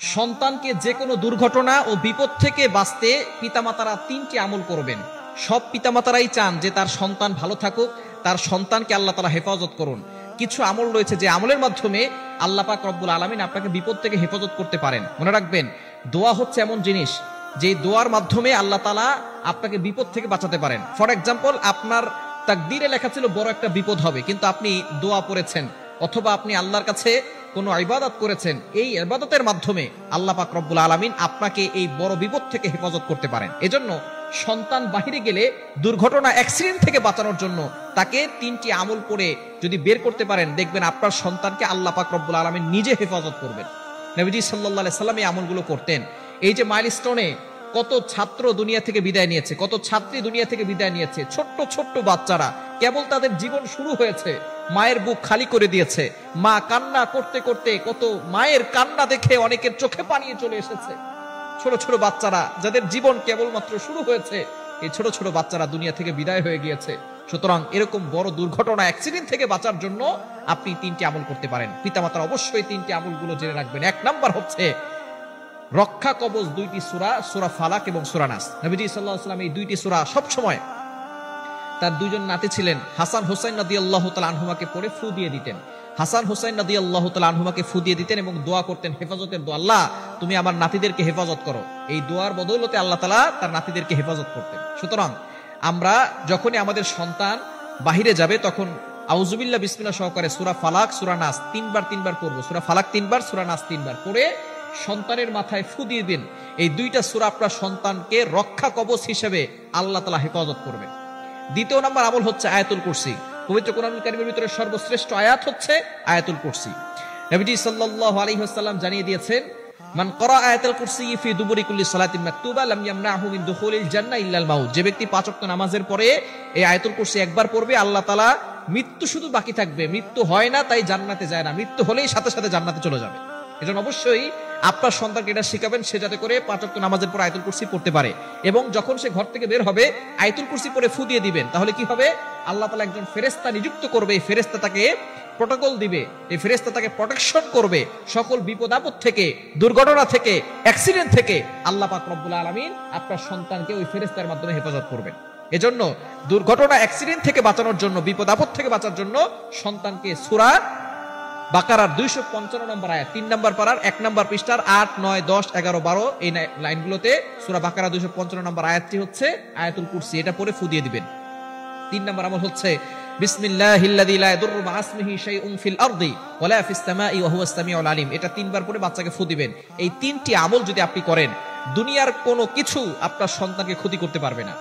সন্তানকে যে কোনো দুর্ঘটনা ও বিপদ থেকে বাঁচতে পিতামাতারা তিনটি আমল করবেন। সব পিতামাতারাই চান যে তার সন্তান ভালো থাকুক, তার সন্তানকে আল্লাহ তাআলা হেফাজত করুন। কিছু আমল রয়েছে যে আমলের মাধ্যমে আল্লাহ পাক রব্বুল আলামিন আপনাকে বিপদ থেকে হেফাজত করতে পারেন। মনে রাখবেন, দোয়া হচ্ছে এমন জিনিস যে দোয়ার মাধ্যমে আল্লাহ তাআলা আপনাকে বিপদ থেকে বাঁচাতে পারেন। ফর এক্সাম্পল, আপনার তাকদীরে লেখা ছিল বড় একটা বিপদ হবে, কিন্তু আপনি দোয়া পড়েছেন অথবা আপনি আল্লাহর কাছে কোনো ইবাদত করেছেন, এই ইবাদতের মাধ্যমে আল্লাহ পাক রব্বুল আলামিন আপনাকে এই বড় বিপদ থেকে হেফাজত করতে পারেন। এজন্য সন্তান বাহিরে গেলে দুর্ঘটনা অ্যাক্সিডেন্ট থেকে বাঁচানোর জন্য তাকে তিনটি আমল করে যদি বের করতে পারেন, দেখবেন আপনার সন্তানকে আল্লাহ পাক রব্বুল আলামিন নিজে হেফাজত করবেন। নবীজি সাল্লাল্লাহু আলাইহি সাল্লাম এই আমলগুলো করতেন। এই যে মাইলস্টোনে কত ছাত্র দুনিয়া থেকে বিদায় নিয়েছে, কত ছাত্রী দুনিয়া থেকে বিদায় নিয়েছে, ছোট্ট ছোট্ট বাচ্চারা কেবল তাদের জীবন শুরু হয়েছে, মায়ের বুক খালি করে দিয়েছে। মা কান্না করতে করতে, কত মায়ের কান্না দেখে অনেকের চোখে পানি চলে এসেছে। ছোট ছোট বাচ্চারা যাদের জীবন কেবলমাত্র শুরু হয়েছে, এই ছোট ছোট বাচ্চারা দুনিয়া থেকে বিদায় হয়ে গিয়েছে। সুতরাং এরকম বড় দুর্ঘটনা অ্যাক্সিডেন্ট থেকে বাঁচার জন্য আপনি তিনটি আমল করতে পারেন। পিতামাতারা অবশ্যই তিনটি আমলগুলো জেনে রাখবেন। এক নাম্বার হচ্ছে রক্ষা কবচ দুইটি সূরা, সূরা ফালাক এবং সূরা নাস। নবীজি সাল্লাল্লাহু আলাইহি ওয়াসাল্লাম এই দুইটি সূরা সব সময় তার দুইজন নাতি ছিলেন হাসান হোসাইন রাদিয়াল্লাহু তাআলা আনহুমাকে পড়ে ফু দিয়ে দিতেন। হাসান হোসাইন রাদিয়াল্লাহু তাআলা আনহুমাকে ফু দিয়ে দিতেন এবং দোয়া করতেন, হেফাজতের দোয়া, আল্লাহ তুমি আমার নাতিদেরকে হেফাজত করো। এই দোয়ার বদৌলতে আল্লাহ তাআলা তার নাতিদেরকে হেফাজত করতেন। সুতরাং আমরা যখনই আমাদের সন্তান বাহিরে যাবে তখন আউযুবিল্লাহ বিসমিল্লাহ সহকারে সূরা ফালাক সূরা নাস তিনবার পড়ব। সূরা ফালাক তিনবার, সূরা নাস তিনবার পড়ে সন্তানের মাথায় ফু দিয়ে দিন। এই দুইটা সূরা আপনার সন্তানকে রক্ষা কবচ হিসেবে আল্লাহ তাআলা হেফাজত করবেন। দ্বিতীয় নাম্বার আমল হচ্ছে আয়াতুল কুরসি। পবিত্র কোরআনুল কারীমের ভিতরে সর্বশ্রেষ্ঠ আয়াত হচ্ছে আয়াতুল কুরসি। নবীজি সাল্লাল্লাহু আলাইহি ওয়াসাল্লাম জানিয়ে দিয়েছেন, মান ক্বারা আয়াতুল কুরসি ফি দুবুরি কুল্লি সালাতিন মাকতুবা লাম ইয়ামনাহু মিন দুখুলিল জান্নাহ ইল্লাল মাউত। যে ব্যক্তি 5 ওয়াক্ত নামাজের পরে এই আয়াতুল কুরসি একবার পড়বে, আল্লাহ তাআলা মৃত্যু শুধু বাকি থাকবে, মৃত্যু হয় না তাই জান্নাতে যায় না, মৃত্যু হলেই সাথে সাথে জান্নাতে চলে যাবে। এজন্য অবশ্যই আপনার সন্তানকে এটা শিখাবেন, সে যাতে করে 5 ওয়াক্ত নামাজের পর আয়াতুল কুরসি পড়তে পারে। এবং যখন সে ঘর থেকে বের হবে আয়াতুল কুরসি পড়ে ফু দিয়ে দিবেন। তাহলে কি হবে? আল্লাহ তাআলা একজন ফেরেশতা নিযুক্ত করবে, এই ফেরেশতা তাকে প্রটোকল দিবে, এই ফেরেশতা তাকে প্রোটেকশন করবে সকল বিপদ আপদ থেকে, দুর্ঘটনা থেকে, অ্যাক্সিডেন্ট থেকে। আল্লাহ পাক রব্বুল আলামিন আপনার সন্তানকে ওই ফেরেশতার মাধ্যমে হেফাজত করবেন। এজন্য দুর্ঘটনা অ্যাক্সিডেন্ট থেকে বাঁচানোর জন্য, বিপদ আপদ থেকে বাঁচার জন্য সন্তানকে সূরা বাকারার 255 নম্বর আয়াত 3 নম্বর পারার 1 নম্বর পৃষ্ঠার 8, 9, 10, 11, 12 এই লাইনগুলোতে সূরা বাকারা 255 নম্বর আয়াতটি হচ্ছে আয়াতুল কুরসি। এটা পড়ে ফু দিয়ে দিবেন। 3 নম্বর আমল হচ্ছে বিসমিল্লাহিল্লাযী লা ইয়াদুররু মা ইসমিহি শাইউন ফিল আরদি ওয়ালা ফিস সামাই ওয়া হুয়াস সামিউল আলিম। এটা 3 বার পড়ে বাচ্চাকে ফু দিবেন। এই 3টি আমল যদি আপনি করেন, দুনিয়ার কোনো কিছু আপনার সন্তানকে ক্ষতি করতে পারবে না।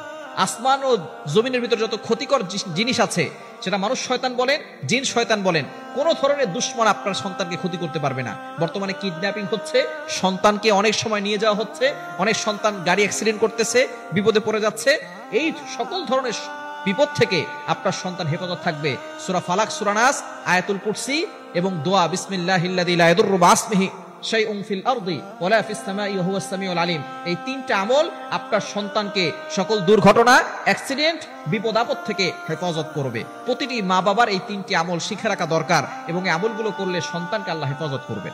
আসমান ও জমিনের ভিতর যত ক্ষতিকর জিনিস আছে, সেটা মানুষ শয়তান বলেন, জিন শয়তান বলেন, কোন ধরনের দুশমন আপনার সন্তানকে ক্ষতি করতে পারবে না। বর্তমানে কিডন্যাপিং হচ্ছে, সন্তানকে অনেক সময় নিয়ে যাওয়া হচ্ছে, অনেক সন্তান গাড়ি অ্যাক্সিডেন্ট করতেছে, বিপদে পড়ে যাচ্ছে। এই সকল ধরনের বিপদ থেকে আপনার সন্তান হেফাজত থাকবে সূরা ফালাক, সূরা নাস, আয়াতুল কুরসি এবং দোয়া বিসমিল্লাহিল্লাযী লা ইয়াদুররু মা ইসমিহি শাইউন ফিল আরদি ওয়ালা ফিস সামাই ওয়া হুয়াস সামিউল আলিম। এই 3টা আমল আপনার সন্তানকে সকল দুর্ঘটনা, অ্যাক্সিডেন্ট, বিপদ আপদ থেকে হেফাজত করবে। প্রতিটি মা বাবার এই 3টি আমল শিখে রাখা দরকার এবং এই আমলগুলো করলে সন্তানকে আল্লাহ হেফাজত করবে।